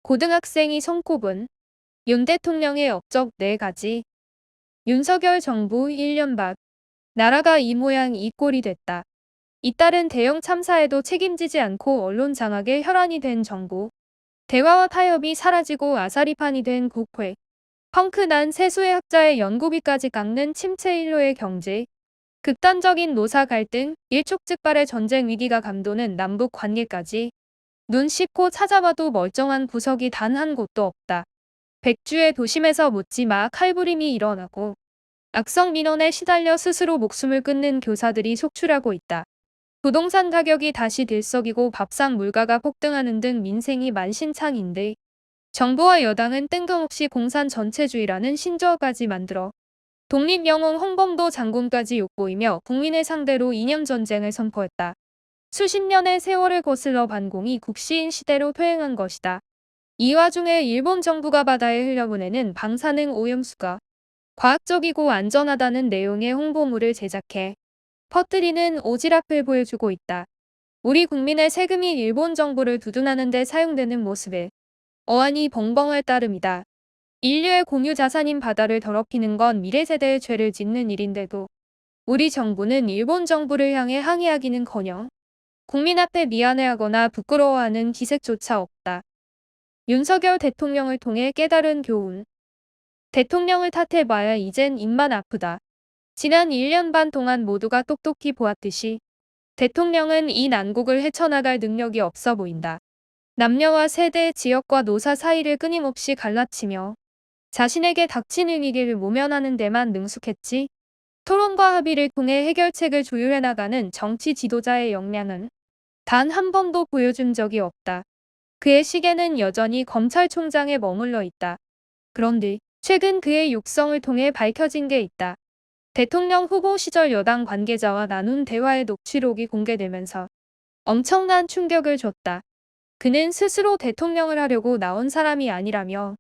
고등학생이 손꼽은 윤 대통령의 업적 4가지. 윤석열 정부 1년 반. 나라가 이 모양 이 꼴이 됐다. 잇따른 대형 참사에도 책임지지 않고 언론 장악에 혈안이 된 정부. 대화와 타협이 사라지고 아사리판이 된 국회. 펑크 난 세수의 학자의 연구비까지 깎는 침체 일로의 경제. 극단적인 노사 갈등, 일촉즉발의 전쟁 위기가 감도는 남북 관계까지. 눈 씻고 찾아봐도 멀쩡한 구석이 단 한 곳도 없다. 백주의 도심에서 묻지마 칼부림이 일어나고 악성 민원에 시달려 스스로 목숨을 끊는 교사들이 속출하고 있다. 부동산 가격이 다시 들썩이고 밥상 물가가 폭등하는 등 민생이 만신창인데 정부와 여당은 뜬금없이 공산 전체주의라는 신조어까지 만들어 독립영웅 홍범도 장군까지 욕보이며 국민을 상대로 이념전쟁을 선포했다. 수십 년의 세월을 거슬러 반공이 국시인 시대로 퇴행한 것이다. 이 와중에 일본 정부가 바다에 흘려보내는 방사능 오염수가 과학적이고 안전하다는 내용의 홍보물을 제작해 퍼뜨리는 오지랖을 보여주고 있다. 우리 국민의 세금이 일본 정부를 두둔하는 데 사용되는 모습에 어안이 벙벙할 따름이다. 인류의 공유 자산인 바다를 더럽히는 건 미래 세대의 죄를 짓는 일인데도 우리 정부는 일본 정부를 향해 항의하기는커녕 국민 앞에 미안해하거나 부끄러워하는 기색조차 없다. 윤석열 대통령을 통해 깨달은 교훈. 대통령을 탓해봐야 이젠 입만 아프다. 지난 1년 반 동안 모두가 똑똑히 보았듯이 대통령은 이 난국을 헤쳐나갈 능력이 없어 보인다. 남녀와 세대, 지역과 노사 사이를 끊임없이 갈라치며 자신에게 닥치는 위기를 모면하는 데만 능숙했지. 토론과 합의를 통해 해결책을 조율해 나가는 정치 지도자의 역량은 단 한 번도 보여준 적이 없다. 그의 시계는 여전히 검찰총장에 머물러 있다. 그런데 최근 그의 육성을 통해 밝혀진 게 있다. 대통령 후보 시절 여당 관계자와 나눈 대화의 녹취록이 공개되면서 엄청난 충격을 줬다. 그는 스스로 대통령을 하려고 나온 사람이 아니라며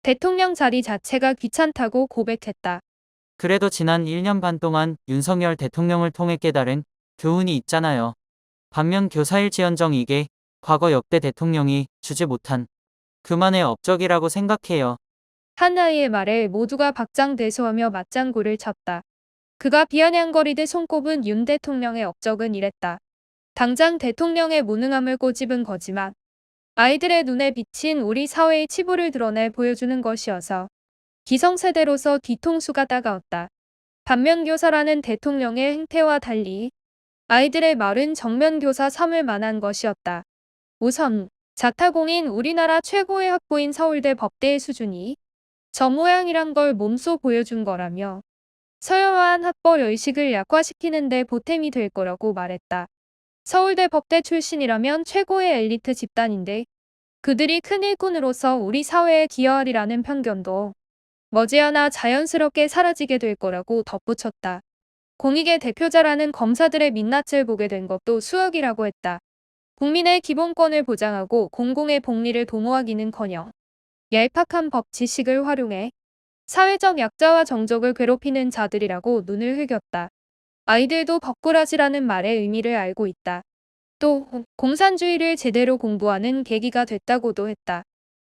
대통령 자리 자체가 귀찮다고 고백했다. 그래도 지난 1년 반 동안 윤석열 대통령을 통해 깨달은 교훈이 있잖아요. 반면 교사일지언정 이게 과거 역대 대통령이 주지 못한 그만의 업적이라고 생각해요. 한나이의 말에 모두가 박장대소하며 맞장구를 쳤다. 그가 비아냥거리듯 손꼽은 윤 대통령의 업적은 이랬다. 당장 대통령의 무능함을 꼬집은 거지만 아이들의 눈에 비친 우리 사회의 치부를 드러내 보여주는 것이어서 기성세대로서 뒤통수가 따가웠다. 반면 교사라는 대통령의 행태와 달리 아이들의 말은 정면 교사 삼을 만한 것이었다. 우선 자타공인 우리나라 최고의 학부인 서울대 법대의 수준이 저 모양이란 걸 몸소 보여준 거라며 서열화한 학벌 의식을 약화시키는 데 보탬이 될 거라고 말했다. 서울대 법대 출신이라면 최고의 엘리트 집단인데 그들이 큰 일꾼으로서 우리 사회에 기여하리라는 편견도 머지않아 자연스럽게 사라지게 될 거라고 덧붙였다. 공익의 대표자라는 검사들의 민낯을 보게 된 것도 수억이라고 했다. 국민의 기본권을 보장하고 공공의 복리를 도모하기는커녕 얄팍한 법 지식을 활용해 사회적 약자와 정적을 괴롭히는 자들이라고 눈을 흘겼다. 아이들도 법꾸라지라는 말의 의미를 알고 있다. 또 공산주의를 제대로 공부하는 계기가 됐다고도 했다.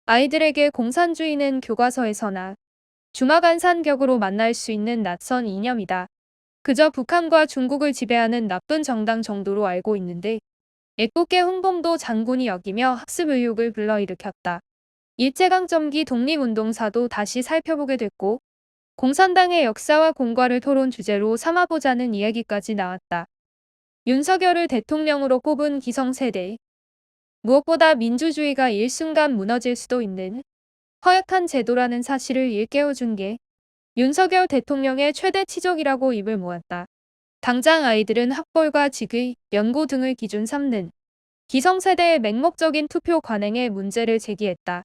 아이들에게 공산주의는 교과서에서나 중화간산격으로 만날 수 있는 낯선 이념이다. 그저 북한과 중국을 지배하는 나쁜 정당 정도로 알고 있는데 애꿎게 홍범도 장군이 여기며 학습 의욕을 불러일으켰다. 일제강점기 독립운동사도 다시 살펴보게 됐고 공산당의 역사와 공과를 토론 주제로 삼아보자는 이야기까지 나왔다. 윤석열을 대통령으로 꼽은 기성세대. 무엇보다 민주주의가 일순간 무너질 수도 있는 허약한 제도라는 사실을 일깨워준 게 윤석열 대통령의 최대 치적이라고 입을 모았다. 당장 아이들은 학벌과 직위, 연고 등을 기준 삼는 기성세대의 맹목적인 투표 관행에 문제를 제기했다.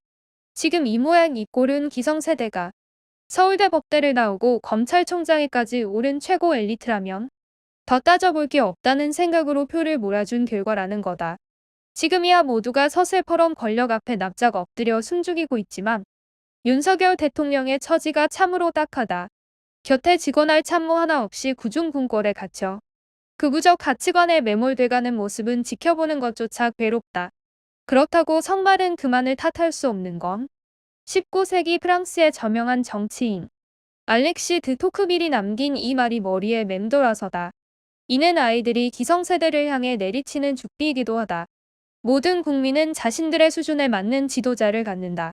지금 이 모양 이 꼴은 기성세대가 서울대 법대를 나오고 검찰총장에까지 오른 최고 엘리트라면 더 따져볼 게 없다는 생각으로 표를 몰아준 결과라는 거다. 지금이야 모두가 서슬퍼런 권력 앞에 납작 엎드려 숨죽이고 있지만 윤석열 대통령의 처지가 참으로 딱하다. 곁에 직원할 참모 하나 없이 구중궁궐에 갇혀 극우적 가치관에 매몰돼가는 모습은 지켜보는 것조차 괴롭다. 그렇다고 성마른 그만을 탓할 수 없는 건 19세기 프랑스의 저명한 정치인 알렉시 드 토크빌이 남긴 이 말이 머리에 맴돌아서다. 이는 아이들이 기성세대를 향해 내리치는 죽비이기도 하다. 모든 국민은 자신들의 수준에 맞는 지도자를 갖는다.